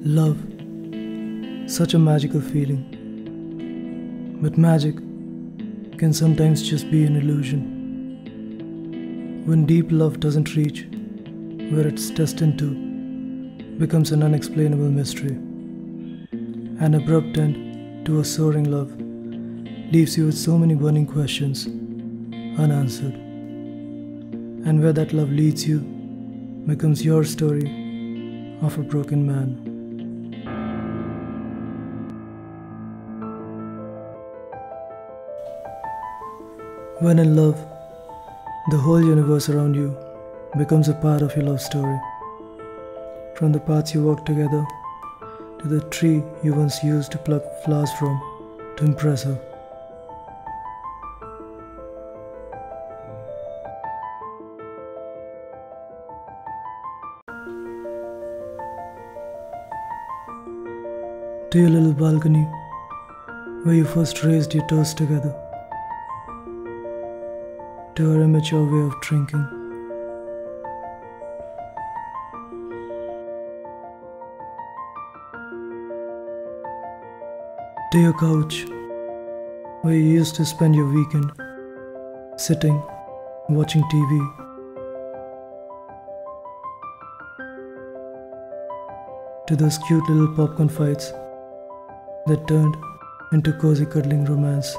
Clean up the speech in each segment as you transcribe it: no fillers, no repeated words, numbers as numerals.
Love, such a magical feeling. But magic can sometimes just be an illusion. When deep love doesn't reach where it's destined to, becomes an unexplainable mystery. An abrupt end to a soaring love leaves you with so many burning questions unanswered. And where that love leads you becomes your story of a broken man. When in love, the whole universe around you becomes a part of your love story. From the paths you walked together, to the tree you once used to pluck flowers from to impress her. To your little balcony, where you first raised your toast together. To her immature way of drinking. To your couch, where you used to spend your weekend, sitting, watching TV. To those cute little popcorn fights that turned into cozy cuddling romance.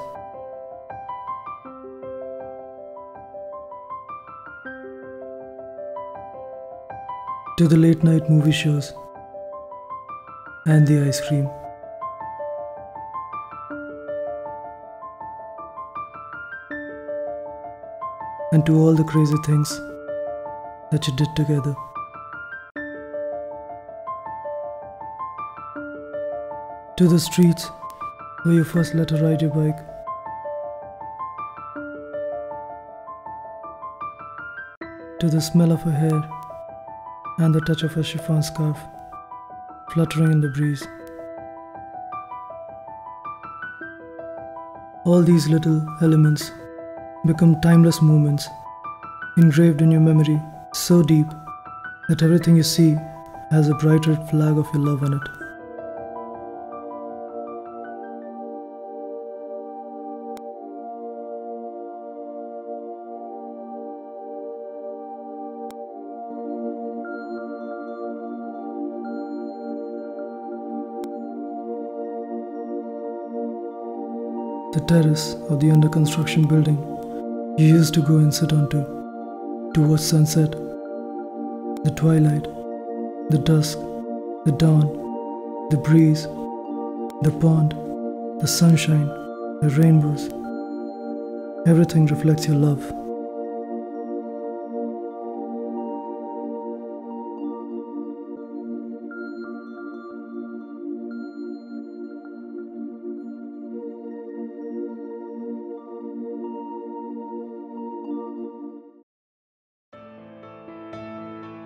To the late night movie shows and the ice cream. And to all the crazy things that you did together. To the streets where you first let her ride your bike. To the smell of her hair and the touch of her chiffon scarf fluttering in the breeze. All these little elements become timeless moments, engraved in your memory so deep that everything you see has a bright red flag of your love on it. The terrace of the under construction building you used to go and sit onto to watch sunset, the twilight, the dusk, the dawn, the breeze, the pond, the sunshine, the rainbows. Everything reflects your love.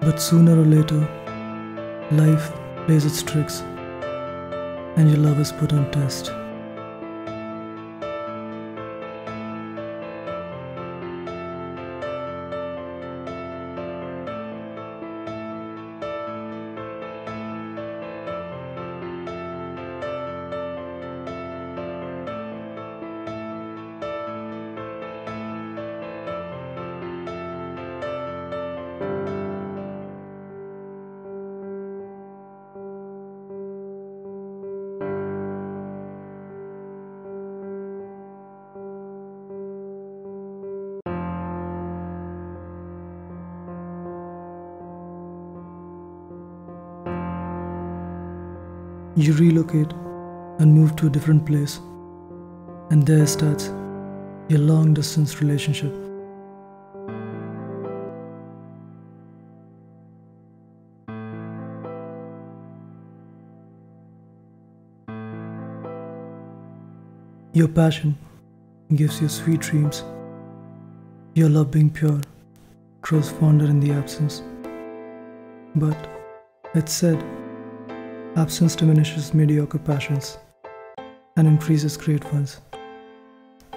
But sooner or later, life plays its tricks and your love is put on test. You relocate and move to a different place, and there starts your long-distance relationship. Your passion gives you sweet dreams. Your love being pure grows fonder in the absence. But it's said, absence diminishes mediocre passions and increases great ones,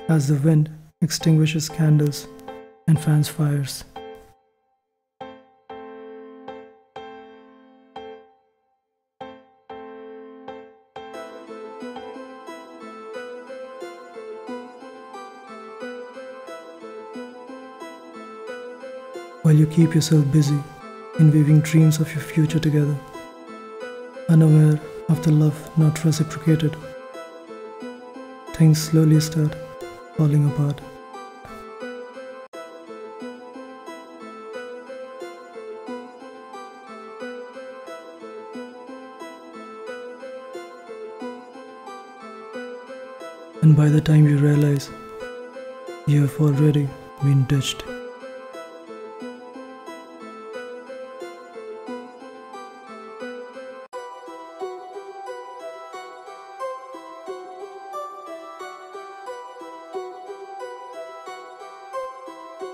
as the wind extinguishes candles and fans fires. while you keep yourself busy in weaving dreams of your future together, unaware of the love not reciprocated. Things slowly start falling apart. And by the time you realize, you have already been ditched.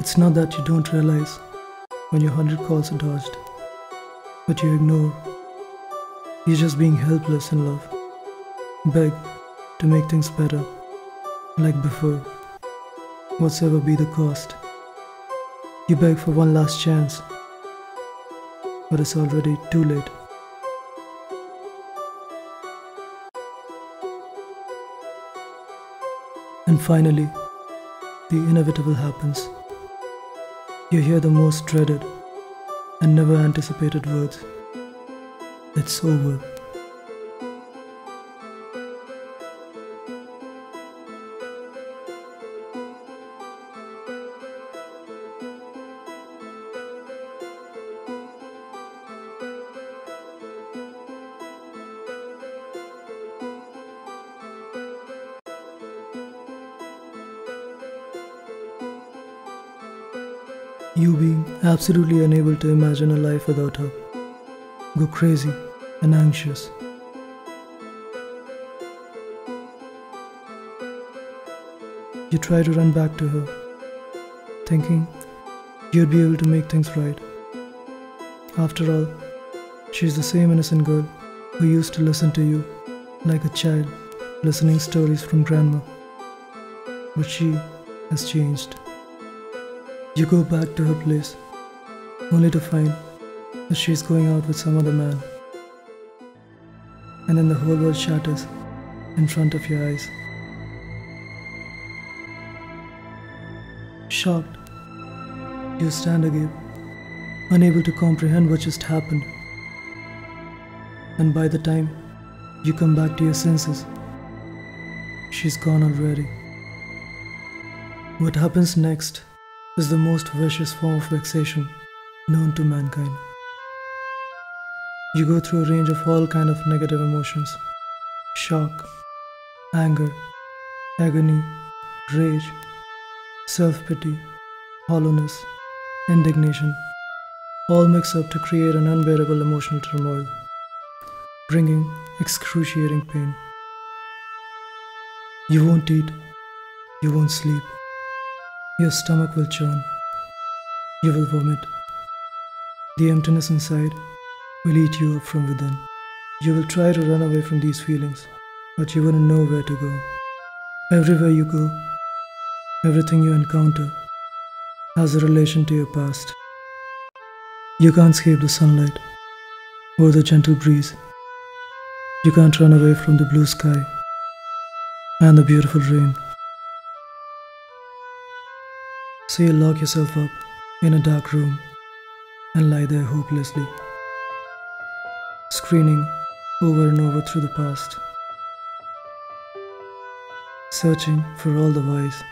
It's not that you don't realize when your 100 calls are dodged, but you ignore. You're just being helpless in love. Beg to make things better, like before, whatsoever be the cost. You beg for one last chance, but it's already too late. And finally, the inevitable happens. You hear the most dreaded and never anticipated words. It's over. You being absolutely unable to imagine a life without her. Go crazy and anxious. You try to run back to her, thinking you'd be able to make things right. After all, she's the same innocent girl who used to listen to you like a child listening stories from grandma. But she has changed. You go back to her place, only to find that she's going out with some other man. And then the whole world shatters in front of your eyes. Shocked, you stand agape, unable to comprehend what just happened. And by the time you come back to your senses, she's gone already. What happens next is the most vicious form of vexation known to mankind. You go through a range of all kinds of negative emotions: shock, anger, agony, rage, self-pity, hollowness, indignation, all mix up to create an unbearable emotional turmoil, bringing excruciating pain. You won't eat, you won't sleep, your stomach will churn, you will vomit. The emptiness inside will eat you up from within. You will try to run away from these feelings, but you wouldn't know where to go. Everywhere you go, everything you encounter has a relation to your past. You can't escape the sunlight or the gentle breeze. You can't run away from the blue sky and the beautiful rain. So you lock yourself up in a dark room and lie there hopelessly, screening over and over through the past, searching for all the whys.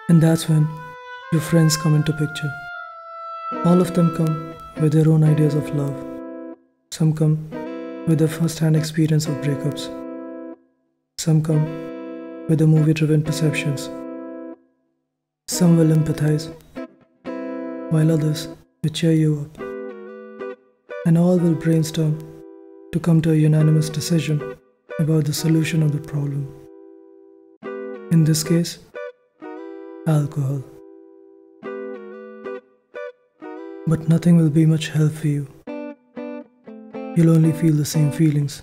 And that's when your friends come into picture. All of them come with their own ideas of love. Some come with their first-hand experience of breakups. Some come with their movie-driven perceptions. Some will empathize, while others will cheer you up. And all will brainstorm to come to a unanimous decision about the solution of the problem. In this case, alcohol. But nothing will be much help for you. You'll only feel the same feelings.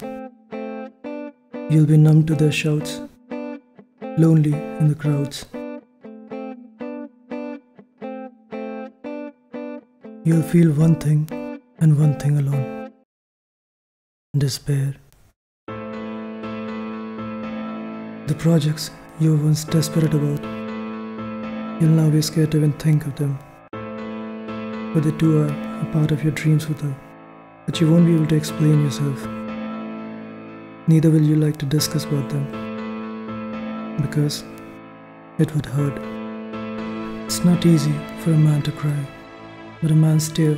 You'll be numb to their shouts, lonely in the crowds. You'll feel one thing and one thing alone: despair. The projects you were once desperate about, you'll now be scared to even think of them. but the two are a part of your dreams with her, but you won't be able to explain yourself. Neither will you like to discuss about them, because it would hurt. It's not easy for a man to cry, but a man's tear,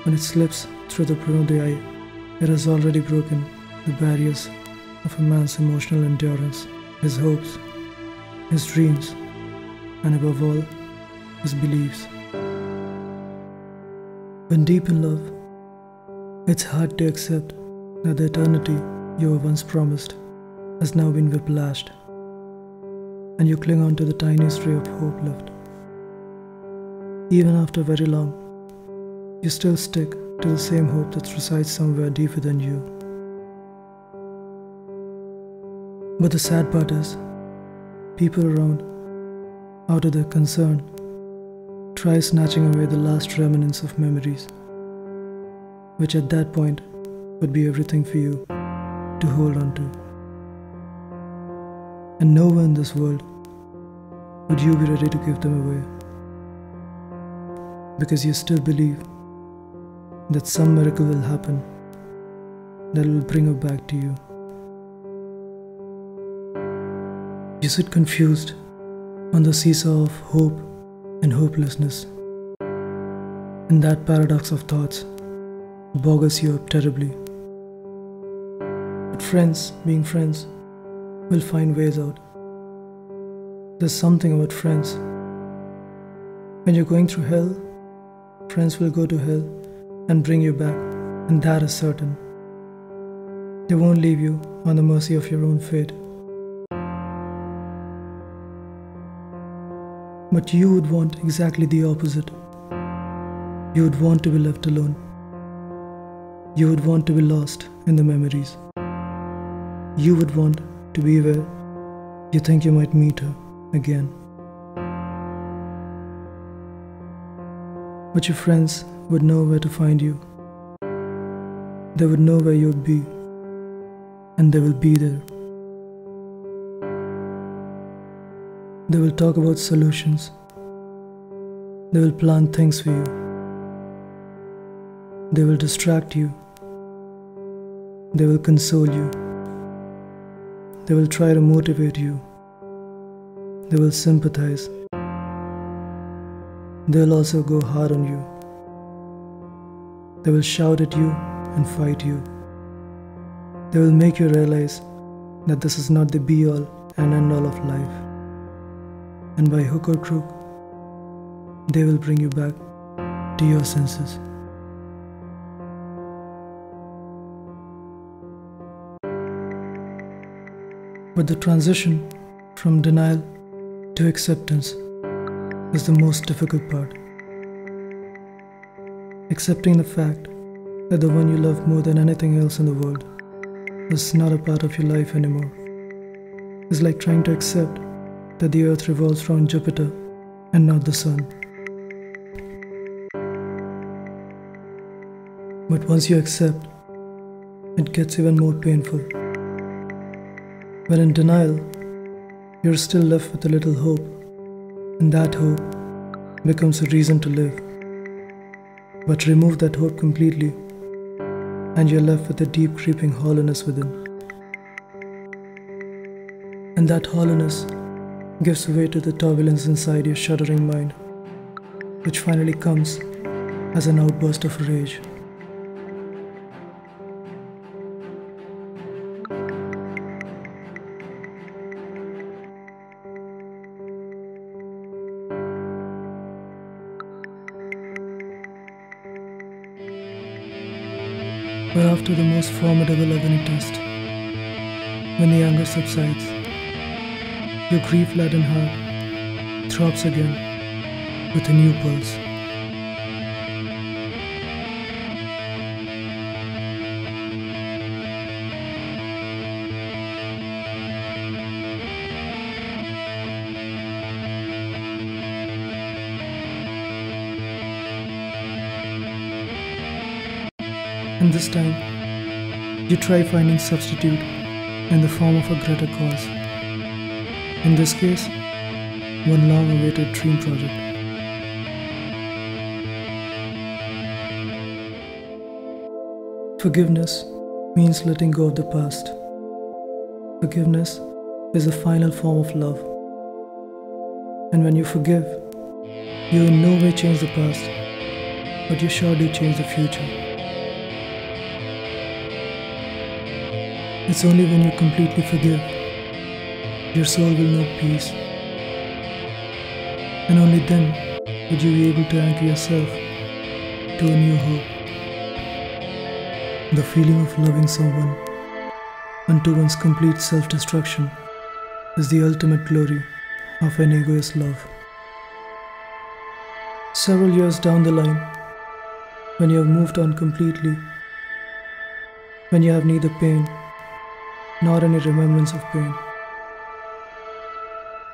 when it slips through the brim of the eye, it has already broken the barriers of a man's emotional endurance, his hopes, his dreams, and above all, his beliefs. When deep in love, it's hard to accept that the eternity you were once promised has now been whiplashed, and you cling on to the tiniest ray of hope left. Even after very long, you still stick to the same hope that resides somewhere deep within you. But the sad part is, people around, out of their concern, try snatching away the last remnants of memories, which at that point would be everything for you to hold on to. And nowhere in this world would you be ready to give them away, because you still believe that some miracle will happen that will bring her back to you. You sit confused on the seesaw of hope and hopelessness, and that paradox of thoughts boggles you up terribly. But friends, being friends, will find ways out. There's something about friends. When you're going through hell, friends will go to hell and bring you back, and that is certain. They won't leave you on the mercy of your own fate. But you would want exactly the opposite. You would want to be left alone. You would want to be lost in the memories. You would want to be where you think you might meet her again. But your friends would know where to find you. They would know where you would be, and they will be there. They will talk about solutions. They will plan things for you. They will distract you. They will console you. They will try to motivate you. They will sympathize. They will also go hard on you. They will shout at you and fight you. They will make you realize that this is not the be-all and end-all of life. And by hook or crook, they will bring you back to your senses. But the transition from denial to acceptance is the most difficult part. Accepting the fact that the one you love more than anything else in the world is not a part of your life anymore is like trying to accept that the earth revolves around Jupiter and not the sun. But once you accept, it gets even more painful. When in denial, you're still left with a little hope, and that hope becomes a reason to live. But remove that hope completely, and you're left with a deep creeping hollowness within. And that hollowness gives way to the turbulence inside your shuddering mind, which finally comes as an outburst of rage. But after the most formidable of any test, when the anger subsides, your grief-laden heart throbs again with a new pulse. And this time, you try finding substitute in the form of a greater cause. In this case, one long-awaited dream project. Forgiveness means letting go of the past. Forgiveness is a final form of love. And when you forgive, you in no way change the past, but you sure do change the future. It's only when you completely forgive, your soul will know peace. And only then would you be able to anchor yourself to a new hope. The feeling of loving someone unto one's complete self-destruction is the ultimate glory of an egoist love. Several years down the line, when you have moved on completely, when you have neither pain nor any remembrance of pain,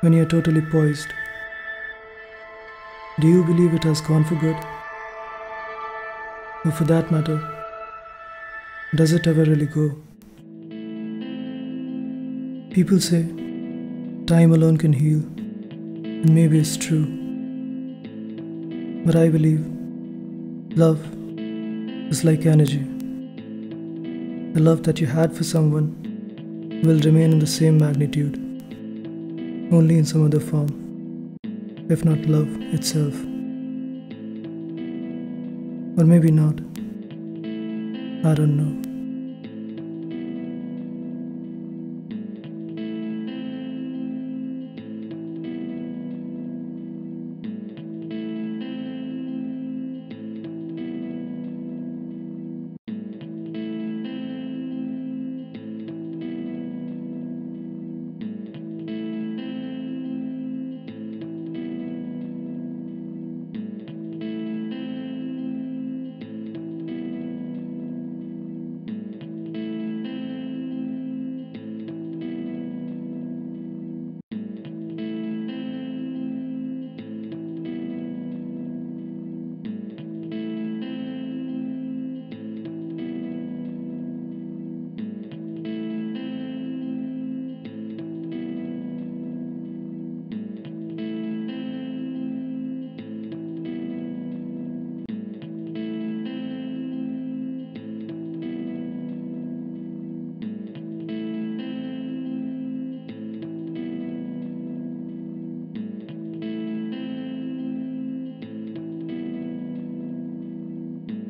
when you are totally poised, do you believe it has gone for good? Or for that matter, does it ever really go? People say time alone can heal, and maybe it's true. But I believe love is like energy. The love that you had for someone will remain in the same magnitude, only in some other form, if not love itself. Or maybe not. I don't know.